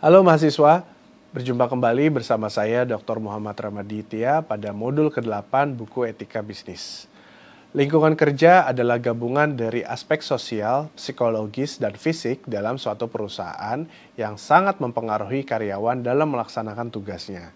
Halo mahasiswa, berjumpa kembali bersama saya Dr. Muhammad Ramaditya pada modul ke-8 buku Etika Bisnis. Lingkungan kerja adalah gabungan dari aspek sosial, psikologis, dan fisik dalam suatu perusahaan yang sangat mempengaruhi karyawan dalam melaksanakan tugasnya.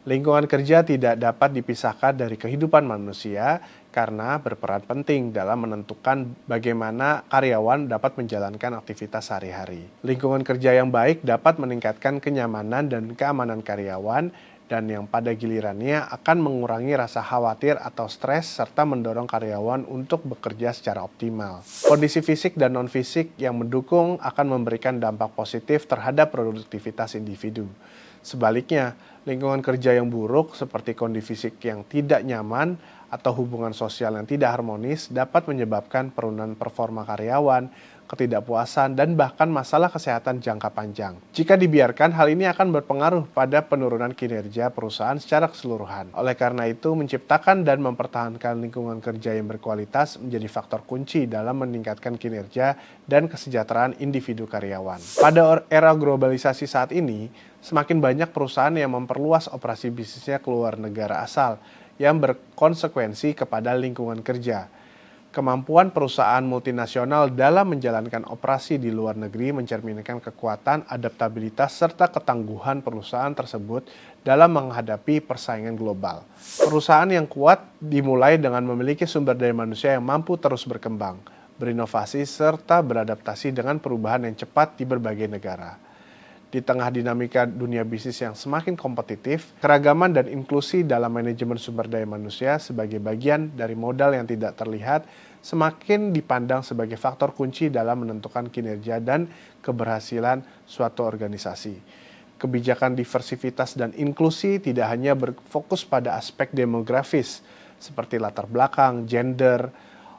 Lingkungan kerja tidak dapat dipisahkan dari kehidupan manusia karena berperan penting dalam menentukan bagaimana karyawan dapat menjalankan aktivitas sehari-hari. Lingkungan kerja yang baik dapat meningkatkan kenyamanan dan keamanan karyawan dan yang pada gilirannya akan mengurangi rasa khawatir atau stres serta mendorong karyawan untuk bekerja secara optimal. Kondisi fisik dan non-fisik yang mendukung akan memberikan dampak positif terhadap produktivitas individu. Sebaliknya, lingkungan kerja yang buruk seperti kondisi fisik yang tidak nyaman atau hubungan sosial yang tidak harmonis dapat menyebabkan penurunan performa karyawan, ketidakpuasan, dan bahkan masalah kesehatan jangka panjang. Jika dibiarkan, hal ini akan berpengaruh pada penurunan kinerja perusahaan secara keseluruhan. Oleh karena itu, menciptakan dan mempertahankan lingkungan kerja yang berkualitas menjadi faktor kunci dalam meningkatkan kinerja dan kesejahteraan individu karyawan. Pada era globalisasi saat ini, semakin banyak perusahaan yang memperluas operasi bisnisnya ke luar negara asal yang berkonsekuensi kepada lingkungan kerja. Kemampuan perusahaan multinasional dalam menjalankan operasi di luar negeri mencerminkan kekuatan, adaptabilitas, serta ketangguhan perusahaan tersebut dalam menghadapi persaingan global. Perusahaan yang kuat dimulai dengan memiliki sumber daya manusia yang mampu terus berkembang, berinovasi, serta beradaptasi dengan perubahan yang cepat di berbagai negara. Di tengah dinamika dunia bisnis yang semakin kompetitif, keragaman dan inklusi dalam manajemen sumber daya manusia sebagai bagian dari modal yang tidak terlihat semakin dipandang sebagai faktor kunci dalam menentukan kinerja dan keberhasilan suatu organisasi. Kebijakan diversitas dan inklusi tidak hanya berfokus pada aspek demografis seperti latar belakang, gender,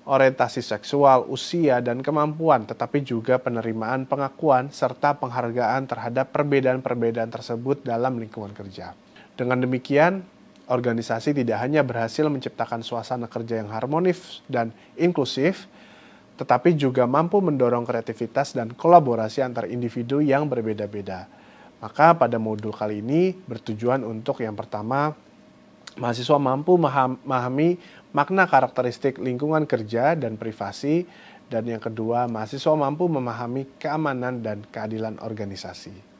orientasi seksual, usia, dan kemampuan, tetapi juga penerimaan pengakuan serta penghargaan terhadap perbedaan-perbedaan tersebut dalam lingkungan kerja. Dengan demikian, organisasi tidak hanya berhasil menciptakan suasana kerja yang harmonis dan inklusif, tetapi juga mampu mendorong kreativitas dan kolaborasi antar individu yang berbeda-beda. Maka pada modul kali ini bertujuan untuk yang pertama, mahasiswa mampu memahami makna karakteristik lingkungan kerja dan privasi, dan yang kedua, mahasiswa mampu memahami keamanan dan keadilan organisasi.